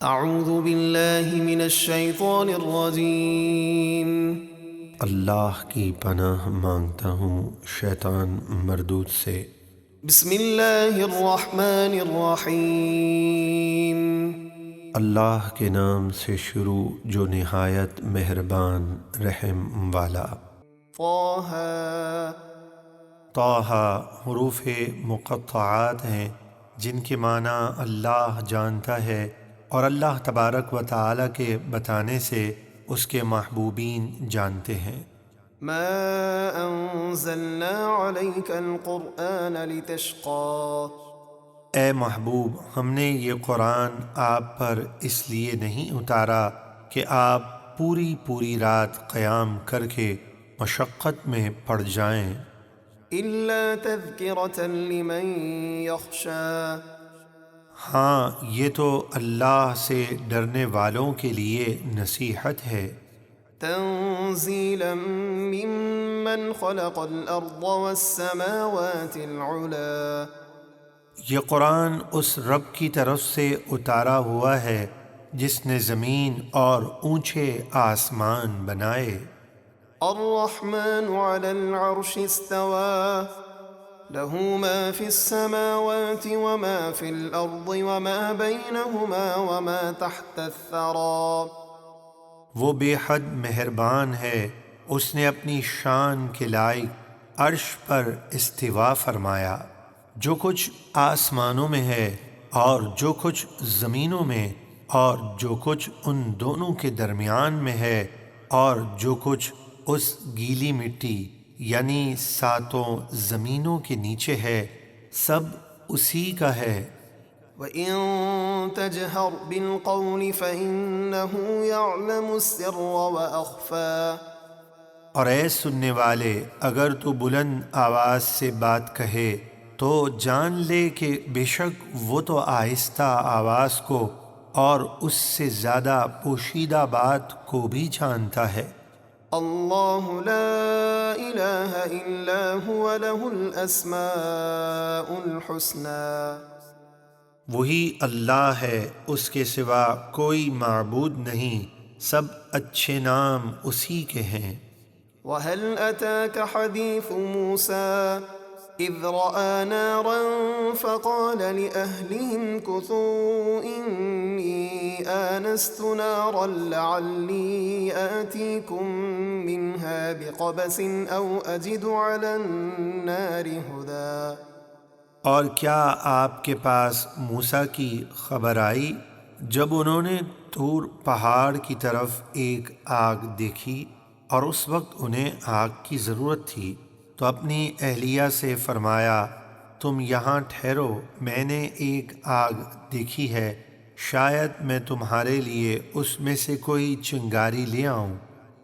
اعوذ باللہ من الشیطان الرجیم۔ اللہ کی پناہ مانگتا ہوں شیطان مردود سے۔ بسم اللہ الرحمن الرحیم۔ اللہ کے نام سے شروع جو نہایت مہربان رحم والا۔ طٰہٰ۔ طٰہٰ حروف مقطعات ہیں جن کے معنی اللہ جانتا ہے، اور اللہ تبارک و تعالی کے بتانے سے اس کے محبوبین جانتے ہیں۔ ما انزلنا علیک القرآن لتشقى۔ اے محبوب، ہم نے یہ قرآن آپ پر اس لیے نہیں اتارا کہ آپ پوری پوری رات قیام کر کے مشقت میں پڑ جائیں، الا تذکرة لمن یخشى۔ ہاں یہ تو اللہ سے ڈرنے والوں کے لیے نصیحت ہے۔ تنزیلا ممن خلق الارض والسماوات العلی۔ یہ قرآن اس رب کی طرف سے اتارا ہوا ہے جس نے زمین اور اونچے آسمان بنائے۔ الرحمن علی العرش استوى، له ما في السماوات وما في الأرض وما بينهما وما تحت الثرى۔ وہ بے حد مہربان ہے، اس نے اپنی شان کے لائق عرش پر استوا فرمایا۔ جو کچھ آسمانوں میں ہے اور جو کچھ زمینوں میں، اور جو کچھ ان دونوں کے درمیان میں ہے، اور جو کچھ اس گیلی مٹی یعنی ساتوں زمینوں کے نیچے ہے، سب اسی کا ہے۔ وَإِن تَجْهَرْ بِالْقَوْلِ فَإِنَّهُ يَعْلَمُ السِّرَّ وَأَخْفَى۔ اور اے سننے والے، اگر تو بلند آواز سے بات کہے تو جان لے کہ بے شک وہ تو آہستہ آواز کو اور اس سے زیادہ پوشیدہ بات کو بھی جانتا ہے۔ اللہ لا الہ الا هو له الاسماء الحسنى۔ وہی اللہ ہے، اس کے سوا کوئی معبود نہیں، سب اچھے نام اسی کے ہیں۔ وَهَلْ أَتَاكَ حَدِيثُ مُوسَىٰ إِذْ رَأَىٰ نَارًا فَقَالَ لِأَهْلِهِ امْكُثُوا إِنِّي آنَسْتُ نَارًا لَعَلِّي آتِيكُم مِّنْهَا بِقَبَسٍ أَوْ أَجِدُ عَلَى النَّارِ هُدًى۔ اور کیا آپ کے پاس موسیٰ کی خبر آئی جب انہوں نے طور پہاڑ کی طرف ایک آگ دیکھی، اور اس وقت انہیں آگ کی ضرورت تھی، تو اپنی اہلیہ سے فرمایا تم یہاں ٹھہرو، میں نے ایک آگ دیکھی ہے، شاید میں تمہارے لیے اس میں سے کوئی چنگاری لے آؤں،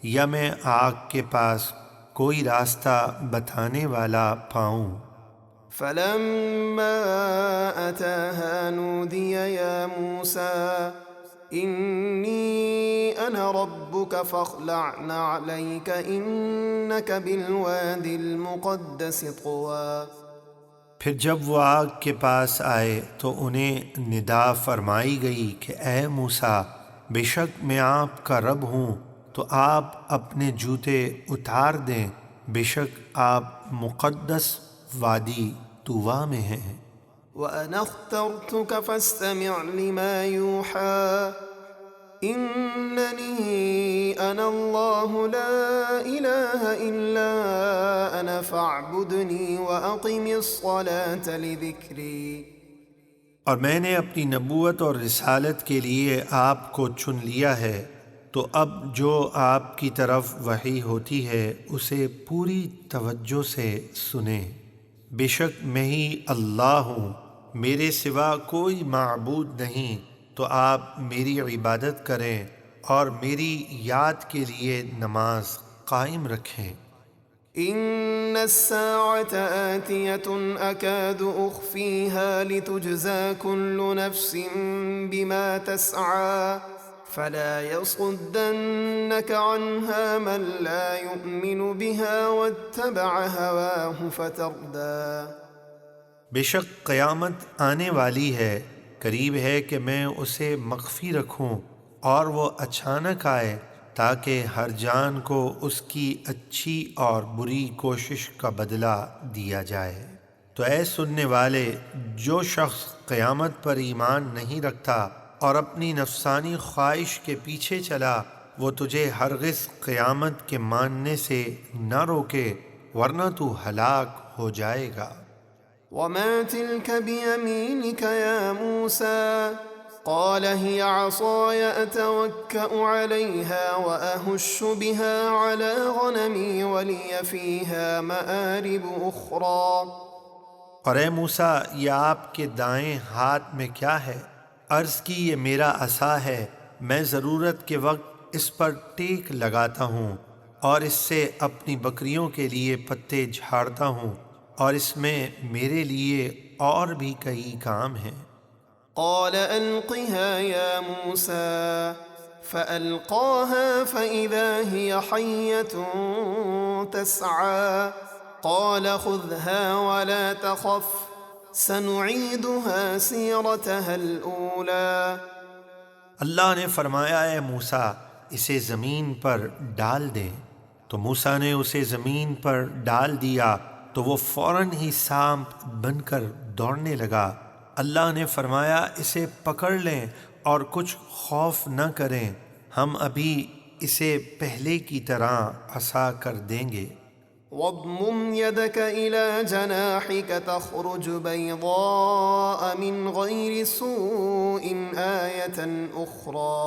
یا میں آگ کے پاس کوئی راستہ بتانے والا پاؤں۔ فَلَمَّا أَتَاهَا نُودِيَ يَا مُوسَىٰ إِنِّي أَنَا رَبُّكَ فَاخْلَعْ نَعْلَيْكَ إِنَّكَ بِالْوَادِ الْمُقَدَّسِ طُوًى۔ پھر جب وہ آگ کے پاس آئے تو انہیں ندا فرمائی گئی کہ اے موسیٰ، بے شک میں آپ کا رب ہوں، تو آپ اپنے جوتے اتار دیں، بے شک آپ مقدس وادی طویٰ میں ہیں۔ وَأَنَا اخْتَرْتُكَ فَاسْتَمِعْ لِمَا يُوحَىٰ إِنَّنِي أَنَا اللَّهُ لَا إِلَٰهَ إِلَّا أَنَا فَاعْبُدْنِي وَأَقِمِ الصَّلَاةَ لِذِكْرِي۔ اور میں نے اپنی نبوت اور رسالت کے لیے آپ کو چن لیا ہے، تو اب جو آپ کی طرف وحی ہوتی ہے اسے پوری توجہ سے سنیں۔ بے شک میں ہی اللہ ہوں، میرے سوا کوئی معبود نہیں، تو آپ میری عبادت کریں اور میری یاد کے لیے نماز قائم رکھیں۔ إِنَّ السَّاعَةَ آتِيَةٌ أَكَادُ أُخْفِيهَا لِتُجْزَىٰ كُلُّ نَفْسٍ بِمَا تَسْعَىٰ فَلَا يَصُدَّنَّكَ عَنْهَا مَن لَّا يُؤْمِنُ بِهَا وَاتَّبَعَ هَوَاهُ فَتَرْدَىٰ۔ بے شک قیامت آنے والی ہے، قریب ہے کہ میں اسے مخفی رکھوں اور وہ اچانک آئے، تاکہ ہر جان کو اس کی اچھی اور بری کوشش کا بدلہ دیا جائے۔ تو اے سننے والے، جو شخص قیامت پر ایمان نہیں رکھتا اور اپنی نفسانی خواہش کے پیچھے چلا، وہ تجھے ہرگز قیامت کے ماننے سے نہ روکے، ورنہ تو ہلاک ہو جائے گا۔ وما تلك بيمينك يا موسى قال هي عصاي أتوكأ عليها وأهش بها على غنمي ولي فيها مآرب أخرى۔ اور اے موسیٰ، یہ آپ کے دائیں ہاتھ میں کیا ہے؟ عرض کی، یہ میرا عصا ہے، میں ضرورت کے وقت اس پر ٹیک لگاتا ہوں اور اس سے اپنی بکریوں کے لیے پتے جھاڑتا ہوں، اور اس میں میرے لیے اور بھی کئی کام ہیں۔ قال ألقها يا موسى فألقاها فإذا هي حية تسعى قال خذها ولا تخف سنعيدها سيرتها الأولى۔ اللہ نے فرمایا، اے موسیٰ، اسے زمین پر ڈال دیں۔ تو موسیٰ نے اسے زمین پر ڈال دیا تو وہ فوراً ہی سانپ بن کر دوڑنے لگا۔ اللہ نے فرمایا، اسے پکڑ لیں اور کچھ خوف نہ کریں، ہم ابھی اسے پہلے کی طرح عصا کر دیں گے۔ واضمم يدك إلى جناحك تخرج بيضاء من غير سوء آية أخرى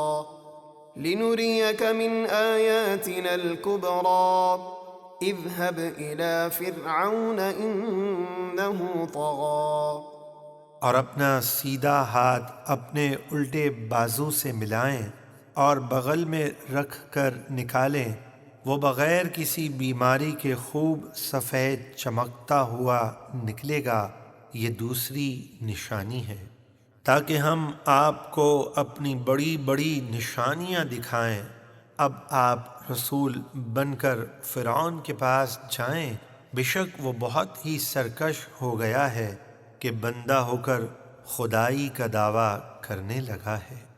لنريك من آياتنا الكبرى اذهب إلى فرعون إنه طغى۔ اور اپنا سیدھا ہاتھ اپنے الٹے بازو سے ملائیں اور بغل میں رکھ کر نکالیں، وہ بغیر کسی بیماری کے خوب سفید چمکتا ہوا نکلے گا۔ یہ دوسری نشانی ہے، تاکہ ہم آپ کو اپنی بڑی بڑی نشانیاں دکھائیں۔ اب آپ رسول بن کر فرعون کے پاس جائیں، بے شک وہ بہت ہی سرکش ہو گیا ہے کہ بندہ ہو کر خدائی کا دعویٰ کرنے لگا ہے۔